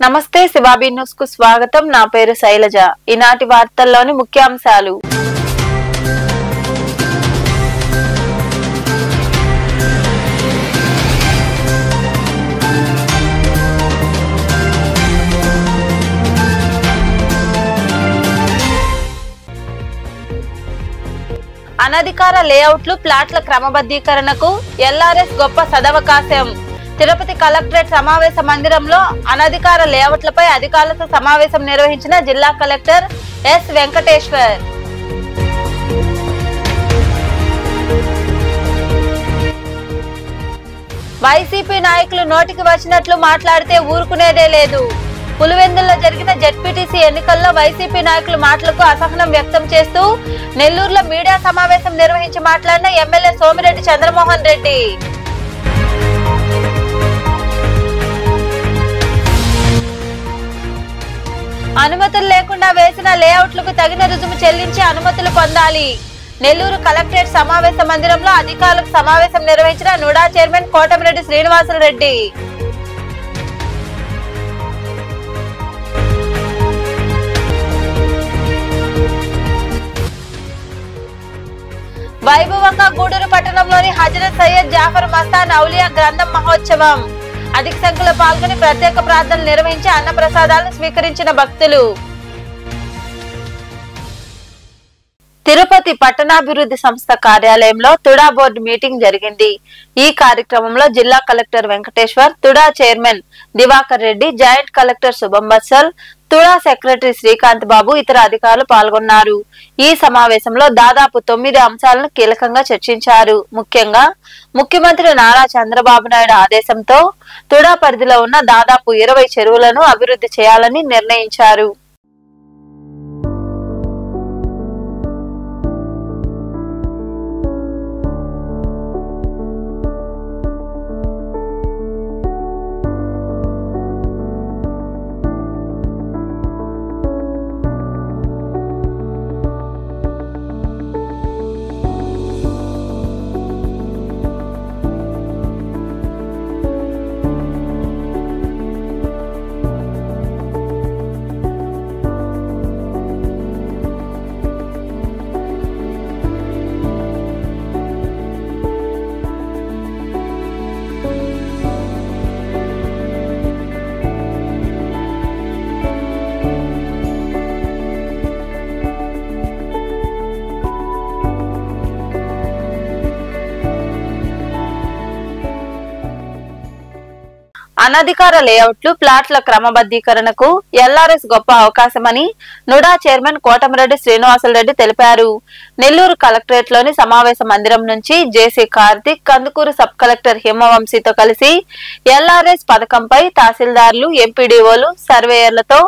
నమస్తే శివాబీ న్యూస్ కు స్వాగతం. నా పేరు శైలజ. ఈనాటి వార్తల్లోని ముఖ్యాంశాలు. అనధికార లేఅవుట్లు ప్లాట్ల క్రమబద్ధీకరణకు ఎల్ఆర్ఎస్ గొప్ప సదవకాశం. తిరుపతి కలెక్టరేట్ సమావేశ మందిరంలో అనధికార లేఅవుట్లపై అధికారులతో సమావేశం నిర్వహించిన జిల్లా కలెక్టర్ ఎస్ వెంకటేశ్వర్. వైసీపీ నాయకులు నోటికి వచ్చినట్లు మాట్లాడితే ఊరుకునేదే లేదు. పులివెందుల్లో జరిగిన జెడ్పీటీసీ ఎన్నికల్లో వైసీపీ నాయకుల మాటలకు అసహనం వ్యక్తం చేస్తూ నెల్లూరులో మీడియా సమావేశం నిర్వహించి మాట్లాడిన ఎమ్మెల్యే సోమిరెడ్డి చంద్రమోహన్ రెడ్డి. అనుమతులు లేకుండా వేసిన లేఅవుట్లకు తగిన రుజుము చెల్లించి అనుమతులు పొందాలి. నెల్లూరు కలెక్టరేట్ సమావేశ మందిరంలో అధికారులకు సమావేశం నిర్వహించిన నుడా చైర్మన్ కోటమిరెడ్డి శ్రీనివాసులరెడ్డి. వైభవంగా గూడూరు పట్టణంలోని హజరత్ సయ్యద్ జాఫర్ మస్తాన్ ఔలియా గ్రంథం మహోత్సవం. అధిక సంఖ్యలో పాల్గొని ప్రత్యేక ప్రార్థనలు నిర్వహించి అన్న ప్రసాదాలను స్వీకరించిన భక్తులు. తిరుపతి పట్టణాభివృద్ధి సంస్థ కార్యాలయంలో తుడా బోర్డు మీటింగ్ జరిగింది. ఈ కార్యక్రమంలో జిల్లా collector Venkateshwar, TUDA chairman Divakar Reddy, joint collector Shubham Batsal, TUDA secretary Srikanth Babu, ఇతర అధికారులు పాల్గొన్నారు. ఈ సమావేశంలో దాదాపు 9 అంశాలను కీలకంగా చర్చించారు. ముఖ్యంగా ముఖ్యమంత్రి నారా చంద్రబాబు నాయుడు ఆదేశంతో తుడా పరిధిలో ఉన్న దాదాపు 20 చెరువులను అభివృద్ధి చేయాలని నిర్ణయించారు. అనధికార లేఅవుట్లు ప్లాట్ల క్రమబద్ధీకరణకు ఎల్ఆర్ఎస్ గొప్ప అవకాశమని నుడా చైర్మన్ కోటమిరెడ్డి శ్రీనివాసులరెడ్డి తెలిపారు. నెల్లూరు కలెక్టరేట్ లోని సమావేశ మందిరం నుంచి జేసీ కార్తిక్, కందుకూరు సబ్ కలెక్టర్ హిమవంశీతో కలిసి ఎల్ఆర్ఎస్ పథకంపై తహసీల్దార్లు, ఎంపీడీఓలు, సర్వేయర్లతో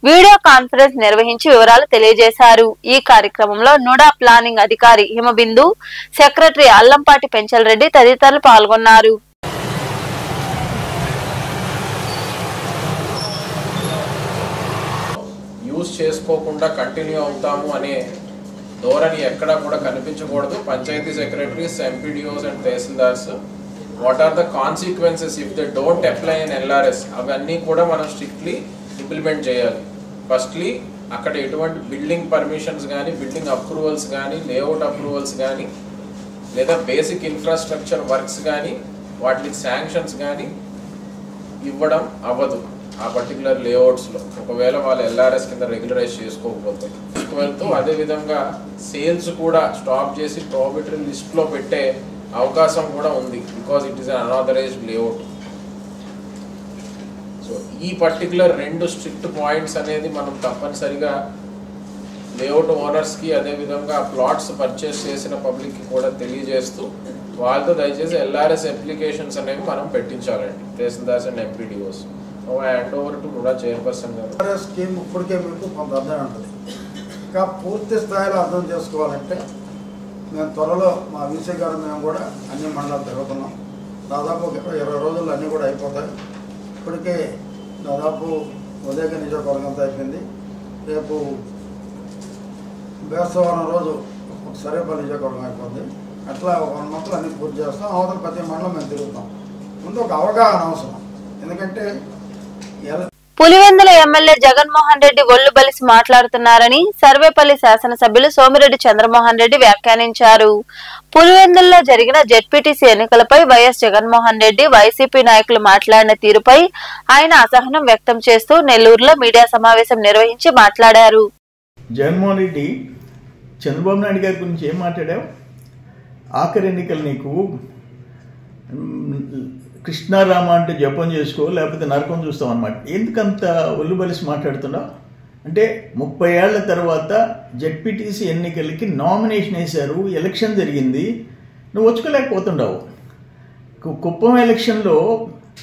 వీడియో కాన్ఫరెన్స్ నిర్వహించి వివరాలు తెలియజేశారు. ఈ కార్యక్రమంలో నుడా ప్లానింగ్ అధికారి హిమబిందు, సెక్రటరీ అల్లంపాటి పెంచల్ రెడ్డి తదితరులు పాల్గొన్నారు. యూజ్ చేసుకోకుండా కంటిన్యూ అవుతాము అనే ధోరణి ఎక్కడా కూడా కనిపించకూడదు. Panchayati secretaries, MPDOs and tahsildars, what are the consequences if they don't apply in LRS, అవన్నీ కూడా మనం స్ట్రిక్ట్లీ ఇంప్లిమెంట్ చేయాలి. ఫస్ట్లీ అక్కడ ఎటువంటి బిల్డింగ్ పర్మిషన్స్ కానీ, బిల్డింగ్ అప్రూవల్స్ కానీ, లేఅవుట్ అప్రూవల్స్ కానీ, లేదా బేసిక్ ఇన్ఫ్రాస్ట్రక్చర్ వర్క్స్ కానీ, వాటికి శాంక్షన్స్ కానీ ఇవ్వడం అవ్వదు. ఆ పర్టికులర్ లేఅవుట్స్లో ఒకవేళ వాళ్ళు ఎల్ఆర్ఎస్ కింద రెగ్యులరైజ్ చేసుకోకపోతే వెళ్తూ, అదేవిధంగా సేల్స్ కూడా స్టాప్ చేసి ప్రాబిటరీ లిస్ట్లో పెట్టే అవకాశం కూడా ఉంది, because it is an unauthorised layout. So ఈ పర్టికులర్ 2 స్ట్రిక్ట్ పాయింట్స్ అనేది మనం తప్పనిసరిగా లేఅవుట్ ఓనర్స్కి, అదేవిధంగా ప్లాట్స్ పర్చేస్ చేసిన పబ్లిక్కి కూడా తెలియజేస్తూ వాళ్ళతో దయచేసి ఎల్ఆర్ఎస్ అప్లికేషన్స్ అనేవి మనం పెట్టించాలండి, tahsildars and MPDOs. Hand over to కూడా చైర్పర్సన్ గారు. స్కీమ్ ఇప్పటికే మీకు కొంత అర్థం ఉంటుంది. ఇంకా పూర్తి స్థాయిలో అర్థం చేసుకోవాలంటే మేము త్వరలో మా వీసీ గారు మేము కూడా అన్ని మండలాలు తిరుగుతున్నాం. దాదాపు 20 రోజుల్లో అన్నీ కూడా అయిపోతాయి. ఇప్పటికే దాదాపు ఉదయక నియోజకవర్గం అంతా అయిపోయింది. రేపు బేస్తవారం రోజు సరేపల్లి నియోజకవర్గం అయిపోద్ది. అట్లా 1 మంత్లో అన్ని పూర్తి చేస్తాం. అవతల ప్రతి మండలం మేము తిరుగుతాం. ముందు ఒక అవగాహన అవసరం. ఎందుకంటే పులివెందుల ఎమ్మెల్యే జగన్మోహన్ రెడ్డి ఒళ్ళు బలిసి మాట్లాడుతున్నారని సర్వేపల్లి శాసనసభ్యులు సోమిరెడ్డి చంద్రమోహన్ రెడ్డి వ్యాఖ్యానించారు. పులివెందుల్లో జరిగిన జెడ్పీటీసీ ఎన్నికలపై వైఎస్ జగన్మోహన్ రెడ్డి వైసీపీ నాయకులు మాట్లాడిన తీరుపై ఆయన అసహనం వ్యక్తం చేస్తూ నెల్లూరులో మీడియా సమావేశం నిర్వహించి మాట్లాడారు. జగన్మోహన్ రెడ్డి చంద్రబాబు నాయుడు గారి గురించి ఏం మాట్లాడావు? ఆఖరి ఎన్నికలు నీకు కృష్ణారామ అంటే జపం చేసుకో, లేకపోతే నరకం చూస్తాం అన్నమాట. ఎందుకంత ఒళ్ళు బలిసి మాట్లాడుతున్నావు అంటే 30 ఏళ్ల తర్వాత జెడ్పీటీసీ ఎన్నికలకి నామినేషన్ వేశారు, ఎలక్షన్ జరిగింది, నువ్వు వచ్చుకోలేకపోతుండవు. కుప్పం ఎలక్షన్లో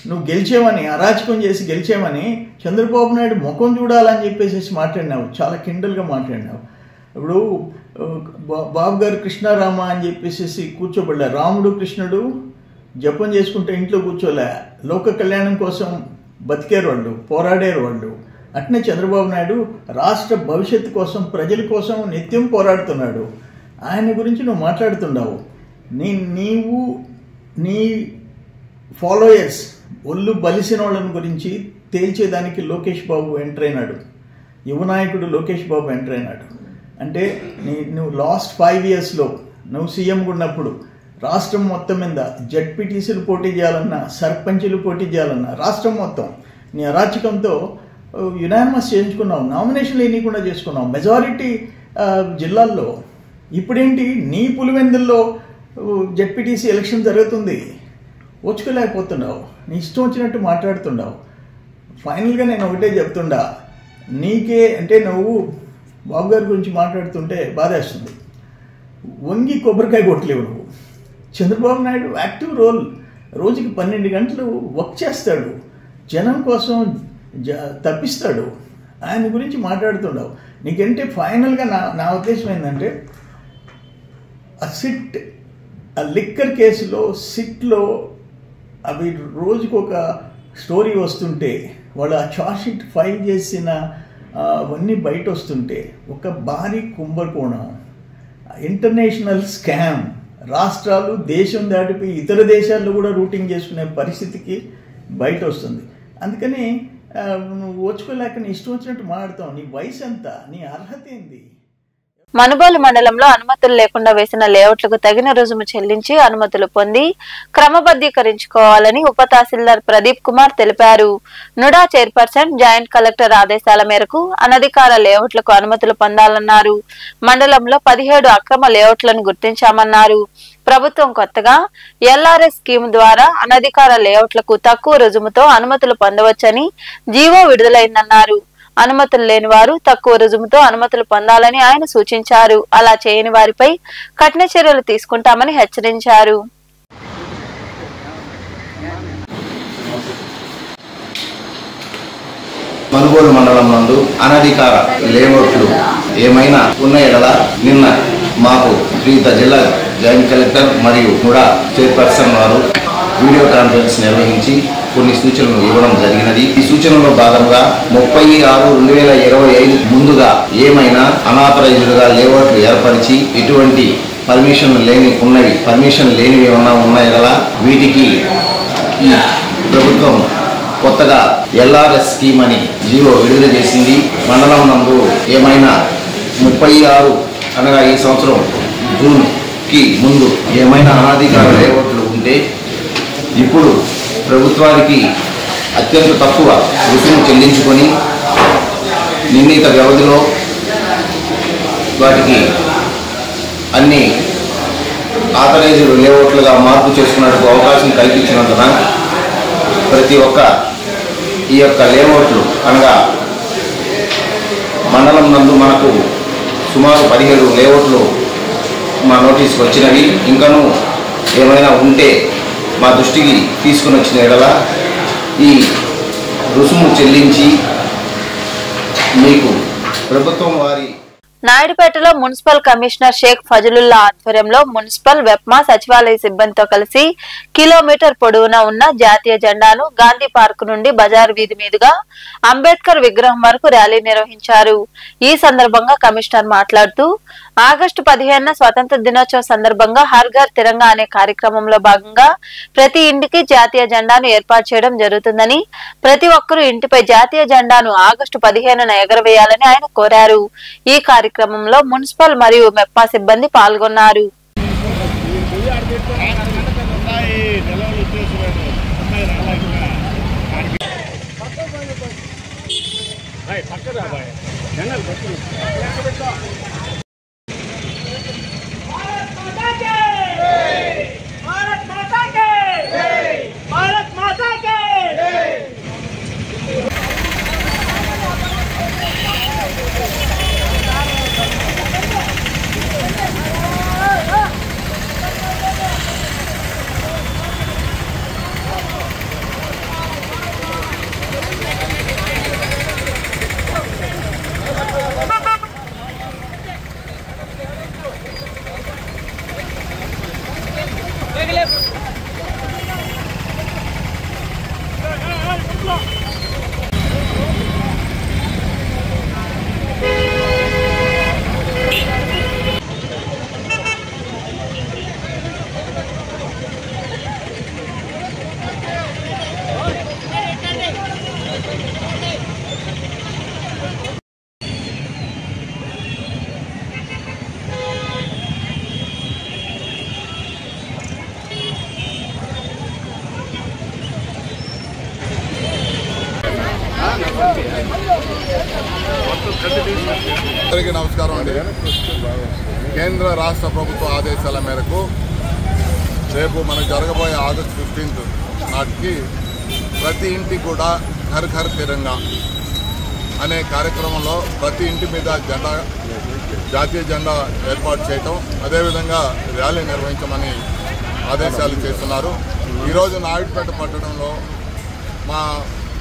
నువ్వు గెలిచేవని, అరాచకం చేసి గెలిచేవని చంద్రబాబు నాయుడు ముఖం చూడాలని చెప్పేసి మాట్లాడినావు, చాలా కిండల్గా మాట్లాడినావు. ఇప్పుడు బాబు గారు కృష్ణారామ అని చెప్పేసి కూర్చోబడ్డా, రాముడు కృష్ణుడు జపం చేసుకుంటే ఇంట్లో కూర్చోలే, లోక కళ్యాణం కోసం బతికేరు వాళ్ళు, పోరాడేరు వాళ్ళు. అట్నే చంద్రబాబు నాయుడు రాష్ట్ర భవిష్యత్తు కోసం, ప్రజల కోసం నిత్యం పోరాడుతున్నాడు. ఆయన గురించి నువ్వు మాట్లాడుతున్నావు. నీవు నీ ఫాలోయర్స్ ఒళ్ళు బలిసిన వాళ్ళని గురించి తేల్చేదానికి లోకేష్ బాబు ఎంటర్ అయినాడు, యువనాయకుడు లోకేష్ బాబు ఎంటర్ అయినాడు. అంటే నువ్వు లాస్ట్ 5 yearsలో నువ్వు సీఎంగా ఉన్నప్పుడు రాష్ట్రం మొత్తం మీద జెడ్పీటీసీలు పోటీ చేయాలన్నా, సర్పంచులు పోటీ చేయాలన్నా రాష్ట్రం మొత్తం నీ అరాచకంతో యునానిమస్ చేయించుకున్నావు, నామినేషన్లు ఎన్నికుండా చేసుకున్నావు మెజారిటీ జిల్లాల్లో. ఇప్పుడేంటి నీ పులివెందుల్లో జెడ్పీటీసీ ఎలక్షన్ జరుగుతుంది, వచ్చుకోలేకపోతున్నావు, నీ ఇష్టం వచ్చినట్టు మాట్లాడుతున్నావు. ఫైనల్గా నేను ఒకటే చెప్తుండా, నీకే అంటే నువ్వు బాబు గారి గురించి మాట్లాడుతుంటే బాధేస్తుంది. వంగి కొబ్బరికాయ కొట్టలేవు నువ్వు. చంద్రబాబు నాయుడు యాక్టివ్ రోల్, రోజుకి 12 గంటలు వర్క్ చేస్తాడు, జనం కోసం తప్పిస్తాడు. ఆయన గురించి మాట్లాడుతుండవు. నీకంటే ఫైనల్గా నా ఉద్దేశం ఏంటంటే, ఆ లిక్కర్ కేసులో సిట్లో అవి రోజుకు ఒక స్టోరీ వస్తుంటే, వాళ్ళు ఆ చార్జ్ షీట్ ఫైల్ చేసిన అవన్నీ బయట వస్తుంటే, ఒక భారీ కుంభకోణం, ఇంటర్నేషనల్ స్కామ్, రాష్ట్రాలు దేశం దాటిపోయి ఇతర దేశాల్లో కూడా రూటింగ్ చేసుకునే పరిస్థితికి బయట వస్తుంది. అందుకని నువ్వు ఓచుకోలేక నీ ఇష్టం వచ్చినట్టు మాట్లాడతావు. నీ వయసు ఎంత, నీ అర్హత ఏంది? మనుబోలు మండలంలో అనుమతులు లేకుండా వేసిన లేఅవుట్లకు తగిన రుజుము చెల్లించి అనుమతులు పొంది క్రమబద్ధీకరించుకోవాలని ఉప తహసీల్దార్ ప్రదీప్ కుమార్ తెలిపారు. నుడా చైర్పర్సన్ జాయింట్ కలెక్టర్ ఆదేశాల మేరకు అనధికార లేఅవుట్లకు అనుమతులు పొందాలన్నారు. మండలంలో 17 అక్రమ లేఅవుట్లను గుర్తించామన్నారు. ప్రభుత్వం కొత్తగా ఎల్ఆర్ఎస్ స్కీమ్ ద్వారా అనధికార లేఅవుట్లకు తక్కువ రుజుముతో అనుమతులు పొందవచ్చని జీవో విడుదలైందన్నారు. అనుమతులు లేని వారు తక్కువ రుజుముతో అనుమతులు పొందాలని ఆయన సూచించారు. అలా చేయని వారిపై కఠిన చర్యలు తీసుకుంటామని హెచ్చరించారు. మనుగోలు మండలం నందు అనధికార లేఅవుట్లు ఏమైనా ఉన్న ఎడల నిన్న మాకు శ్రీత జిల్లా జాయింట్ కలెక్టర్ మరియు కూడా చైర్పర్సన్ వారు వీడియో కాన్ఫరెన్స్ నిర్వహించి కొన్ని సూచనలు ఇవ్వడం జరిగినది. ఈ సూచనలో భాగంగా 30/6/2025 ముందుగా ఏమైనా అనాథరైజ్డ్గా లేఅవుట్లు ఏర్పరిచి ఎటువంటి పర్మిషన్ లేనివి ఏమైనా ఉన్నాయి కదా, వీటికి ఈ ప్రభుత్వం కొత్తగా ఎల్ఆర్ఎస్ స్కీమ్ అని జీవో విడుదల చేసింది. మండలం నందు ఏమైనా 36 అనగా ఈ సంవత్సరం జూన్కి ముందు ఏమైనా అనాధికార లేఅవుట్లు ఉంటే ఇప్పుడు ప్రభుత్వానికి అత్యంత తక్కువ రుసుము చెల్లించుకొని నిర్ణీత వ్యవధిలో వాటికి అన్ని ఆథరైజ్డ్ లేఅవుట్లుగా మార్పు చేసుకున్నట్టుకు అవకాశం కల్పించినందున ప్రతి ఒక్క ఈ యొక్క లేఅవుట్లు అనగా మండలం నందు మనకు సుమారు 17 లేఅవుట్లు మా నోటీస్కి వచ్చినవి. ఇంకనూ ఏమైనా ఉంటే మా దృష్టికి తీసుకుని వచ్చిన ఎడల ఈ రుసుము చెల్లించి మీకు ప్రభుత్వం వారి నాయుడుపేటలో మున్సిపల్ కమిషనర్ షేక్ ఫజలుల్లా ఆధ్వర్యంలో మున్సిపల్ వెప్మా సచివాలయ సిబ్బందితో కలిసి కిలోమీటర్ పొడవునా ఉన్న జాతీయ జెండాను గాంధీ పార్క్ నుండి బజార్ వీధి మీదుగా అంబేద్కర్ విగ్రహం వరకు ర్యాలీ నిర్వహించారు. ఈ సందర్భంగా కమిషనర్ మాట్లాడుతూ ఆగస్టు 15న స్వతంత్ర దినోత్సవం సందర్భంగా హర్ ఘర్ తిరంగా అనే కార్యక్రమంలో భాగంగా ప్రతి ఇంటికి జాతీయ జెండాను ఏర్పాటు చేయడం జరుగుతుందని, ప్రతి ఒక్కరూ ఇంటిపై జాతీయ జెండాను ఆగస్టు 15న ఎగరవేయాలని ఆయన కోరారు. ఈ కార్యక్రమంలో మున్సిపల్ మరియు మెప్పా సిబ్బంది పాల్గొన్నారు. అందరికీ నమస్కారం అండి. కేంద్ర రాష్ట్ర ప్రభుత్వ ఆదేశాల మేరకు రేపు మనకు జరగబోయే ఆగస్టు 15 నాటికి ప్రతి ఇంటికి కూడా ఘర్ ఘర్ తిరంగా అనే కార్యక్రమంలో ప్రతి ఇంటి మీద జాతీయ జెండా ఏర్పాటు చేయటం, అదేవిధంగా ర్యాలీ నిర్వహించమని ఆదేశాలు చేస్తున్నారు. ఈరోజు నాయుడుపేట పట్టణంలో మా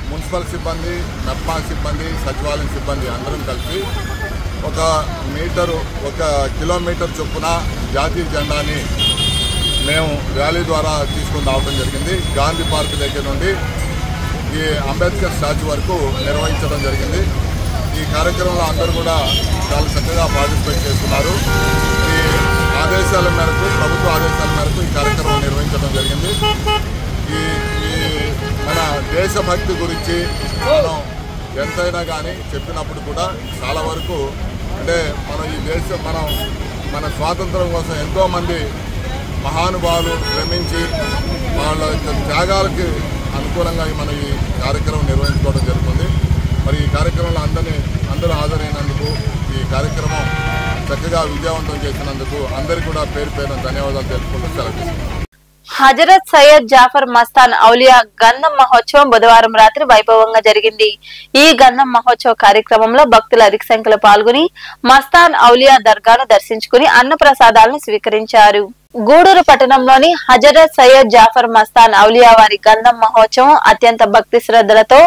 మున్సిపల్ సిబ్బంది, మెప్పా సిబ్బంది, సచివాలయం సిబ్బంది అందరం కలిసి ఒక కిలోమీటర్ చొప్పున జాతీయ జెండాని మేము ర్యాలీ ద్వారా తీసుకుని రావడం జరిగింది. గాంధీ పార్క్ దగ్గర నుండి ఈ అంబేద్కర్ స్టాచ్యూ వరకు నిర్వహించడం జరిగింది. ఈ కార్యక్రమంలో అందరూ కూడా చాలా చక్కగా పార్టిసిపేట్ చేస్తున్నారు. ఈ ఆదేశాల మేరకు, ప్రభుత్వ ఆదేశాల మేరకు ఈ కార్యక్రమం నిర్వహించడం జరిగింది. ఈ మన దేశభక్తి గురించి మనం ఎంతైనా కానీ చెప్పినప్పుడు కూడా చాలా వరకు అంటే మన స్వాతంత్రం కోసం ఎంతోమంది మహానుభావులు శ్రమించి వాళ్ళ త్యాగాలకి అనుకూలంగా మనం ఈ కార్యక్రమం నిర్వహించుకోవడం జరుగుతుంది. మరి ఈ కార్యక్రమంలో అందరూ హాజరైనందుకు, ఈ కార్యక్రమం చక్కగా విజయవంతం చేసినందుకు అందరికీ కూడా పేరు పేరున ధన్యవాదాలు తెలుపుకుంటూ సెలవు. హజరత్ సయ్యద్ జాఫర్ మస్తాన్ ఔలియా గంధం మహోత్సవం బుధవారం రాత్రి వైభవంగా జరిగింది. ఈ గంధం మహోత్సవ కార్యక్రమంలో భక్తులు అధిక సంఖ్యలో పాల్గొని మస్తాన్ ఔలియా దర్గాను దర్శించుకుని అన్న ప్రసాదాలను స్వీకరించారు. గూడూరు పట్టణంలోని హజరత్ సయ్యద్ జాఫర్ మస్తాన్ ఔలియా వారి గంధం మహోత్సవం అత్యంత భక్తి శ్రద్ధలతో,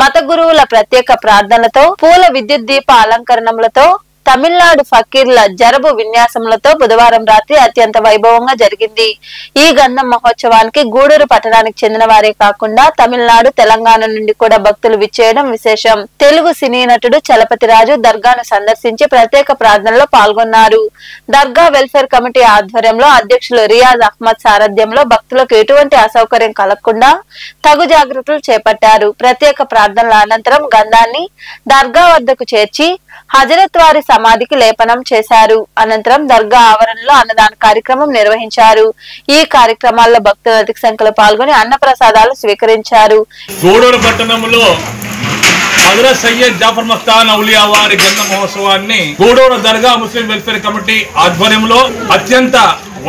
మత గురువుల ప్రత్యేక ప్రార్థనలతో, పూల విద్యుత్ దీప అలంకరణములతో, తమిళనాడు ఫకీర్ల జరబు విన్యాసములతో బుధవారం రాత్రి అత్యంత వైభవంగా జరిగింది. ఈ గంధం మహోత్సవానికి గూడూరు పట్టణానికి చెందిన వారే కాకుండా తమిళనాడు, తెలంగాణ నుండి కూడా భక్తులు విచ్చేయడం విశేషం. తెలుగు సినీ నటుడు చలపతి రాజు దర్గాను సందర్శించి ప్రత్యేక ప్రార్థనలో పాల్గొన్నారు. దర్గా వెల్ఫేర్ కమిటీ ఆధ్వర్యంలో అధ్యక్షులు రియాజ్ అహ్మద్ సారథ్యంలో భక్తులకు ఎటువంటి అసౌకర్యం కలగకుండా తగు జాగ్రత్తలు చేపట్టారు. ప్రత్యేక ప్రార్థనల అనంతరం గంధాన్ని దర్గా వద్దకు చేర్చి హజరత్ వారి సమాధికి లేపనం చేశారు. అనంతరం దర్గా ఆవరణలో అన్నదాన కార్యక్రమం నిర్వహించారు. ఈ కార్యక్రమాల్లో భక్తులు అధిక సంఖ్యలో పాల్గొని అన్న ప్రసాదాలు స్వీకరించారు. గూడూరు పట్టణంలో హజరత్ సయ్యద్ జాఫర్ మస్తాన్ ఔలియా వారి గంధ మహోత్సవాన్ని గూడూరు దర్గా ముస్లిం వెల్ఫేర్ కమిటీ ఆధ్వర్యంలో అత్యంత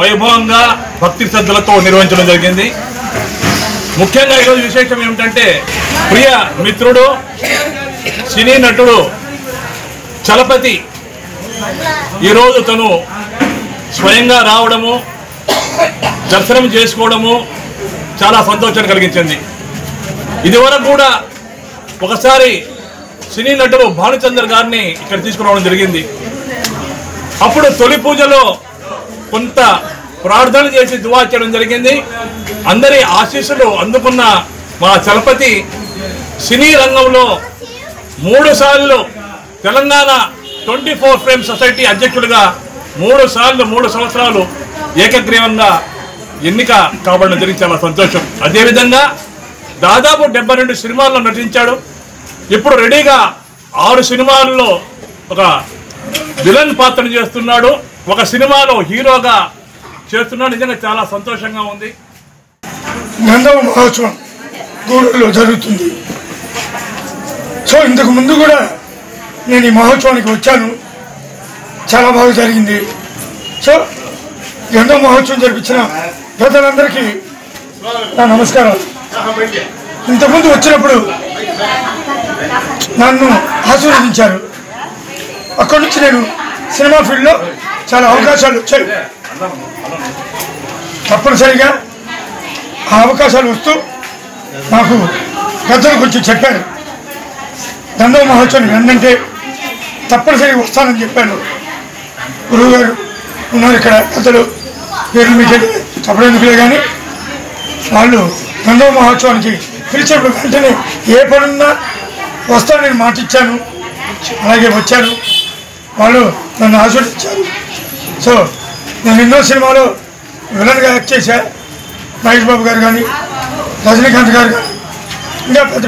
వైభవంగా భక్తి శ్రద్ధలతో నిర్వహించడం జరిగింది. ముఖ్యంగా ఈరోజు విశేషం ఏమిటంటే ప్రియ మిత్రుడు, సినీ నటుడు చలపతి ఈరోజు తను స్వయంగా రావడము, దర్శనం చేసుకోవడము చాలా సంతోషాన్ని కలిగించింది. ఇదివరకు కూడా ఒకసారి సినీ నటుడు భానుచందర్ గారిని ఇక్కడ తీసుకురావడం జరిగింది. అప్పుడు తొలి పూజలో కొంత ప్రార్థన చేసి దువా చేయడం జరిగింది. అందరి ఆశీస్సులు అందుకున్న మా చలపతి సినీ రంగంలో 3 సార్లు తెలంగాణ 24 ఫ్రేమ్ సొసైటీ అధ్యక్షుడిగా 3 సంవత్సరాలు ఏకగ్రీవంగా ఎన్నిక కాబడిన జరిగి చాలా సంతోషం. అదేవిధంగా దాదాపు 72 సినిమాల్లో నటించాడు. ఇప్పుడు రెడీగా 6 సినిమాల్లో ఒక విలన్ పాత్రను చేస్తున్నాడు, ఒక సినిమాలో హీరోగా చేస్తున్నాడు. నిజంగా చాలా సంతోషంగా ఉంది. గంధం మహోత్సవం గూడూరులో జరుగుతుంది. సో ఇంతకు ముందు కూడా నేను ఈ మహోత్సవానికి వచ్చాను, చాలా బాగా జరిగింది. సో గంధం మహోత్సవం జరిపించిన పెద్దలందరికీ నా నమస్కారాలు. ఇంతకుముందు వచ్చినప్పుడు నన్ను ఆశీర్వదించారు. అక్కడి నుంచి నేను సినిమా ఫీల్డ్లో చాలా అవకాశాలు వచ్చాయి. తప్పనిసరిగా ఆ అవకాశాలు వస్తూ నాకు పెద్దలు కొంచెం చెప్పారు, గంధం మహోత్సవం ఏంటంటే తప్పనిసరిగా వస్తానని చెప్పాను. గురువు గారు ఉన్నారు ఇక్కడ, పెద్దలు పేర్లు మీకు చెప్పడేందుకులే కానీ వాళ్ళు గంధం మహోత్సవానికి పిలిచినప్పుడు వెంటనే ఏ పనున్నా వస్తానని మాట ఇచ్చాను. అలాగే వచ్చాను, వాళ్ళు నన్ను ఆశీర్వదించారు. సో నేను ఎన్నో సినిమాలో విలన్గా యాక్ట్ చేశా. మహేష్ బాబు గారు కానీ, రజనీకాంత్ గారు కానీ, ఇంకా పెద్ద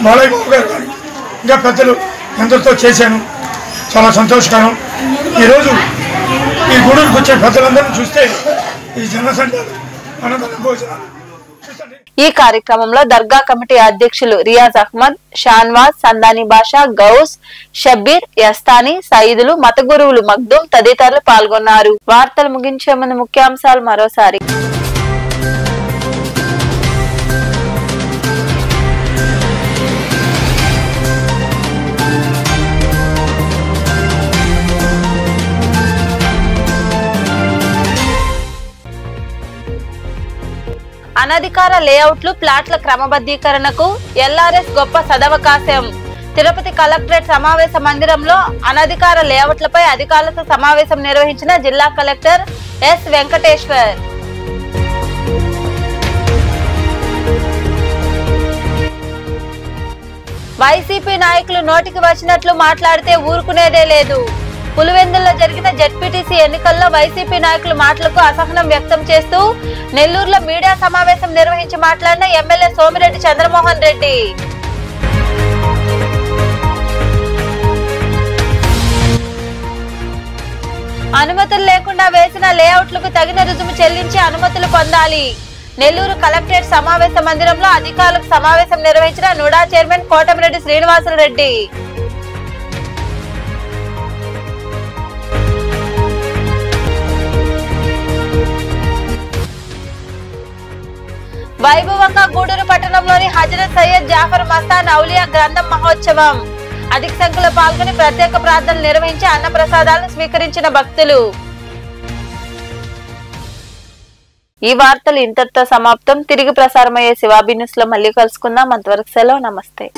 బాలయ్య బాబు గారు కానీ, ఇంకా పెద్దలు ఎందరితో చేశాను. చాలా సంతోషకరం. ఈరోజు ఈ గూడూరుకు వచ్చే పెద్దలందరినీ చూస్తే ఈ జనసంఖ్యలు అన్నదాన భోజనాలు. ఈ కార్యక్రమంలో దర్గా కమిటీ అధ్యక్షులు రియాజ్ అహ్మద్, షాన్వాజ్, సందాని బాషా, గౌస్, షబ్బీర్, యస్తాని, సయీదులు, మత గురువులు మగ్దూమ్ తదితరులు పాల్గొన్నారు. వార్తలు ముగించే ముందు ముఖ్యాంశాలు మరోసారి. అనధికార లేఅవుట్లు, ప్లాట్ల క్రమబద్ధీకరణకు ఎల్ఆర్ఎస్ గొప్ప సదవకాశం. తిరుపతి కలెక్టరేట్ సమావేశ మందిరంలో అనధికార లేఅవుట్లపై అధికారులతో సమావేశం నిర్వహించిన జిల్లా కలెక్టర్ ఎస్ వెంకటేశ్వర్. వైసీపీ నాయకులు నోటికి వచ్చినట్లు మాట్లాడితే ఊరుకునేదే లేదు. పులివెందుల్లో జరిగిన జెడ్పీటీసీ ఎన్నికల్లో వైసీపీ నాయకుల మాటలకు అసహనం వ్యక్తం చేస్తూ నెల్లూరులో మీడియా సమావేశం నిర్వహించి మాట్లాడిన ఎమ్మెల్యే సోమిరెడ్డి చంద్రమోహన్ రెడ్డి. అనుమతులు లేకుండా వేసిన లేఅవుట్లకు తగిన రుజుము చెల్లించి అనుమతులు పొందాలి. నెల్లూరు కలెక్టరేట్ సమావేశ మందిరంలో అధికారులకు సమావేశం నిర్వహించిన నుడా చైర్మన్ కోటమిరెడ్డి శ్రీనివాసులరెడ్డి. వైభవంగా గూడూరు పట్టణంలోని హజరత్ సయ్యద్ జాఫర్ మస్తాన్ ఔలియా గ్రంథం మహోత్సవం. అధిక సంఖ్యలో పాల్గొని ప్రత్యేక ప్రార్థనలు నిర్వహించి అన్న ప్రసాదాలను స్వీకరించిన భక్తులు. ఈ వార్తలు ఇంతటితో సమాప్తం. తిరిగి ప్రసారమయ్యే శివాబీ న్యూస్ లో మళ్ళీ కలుసుకుందాం. అంతవరకు సెలవు, నమస్తే.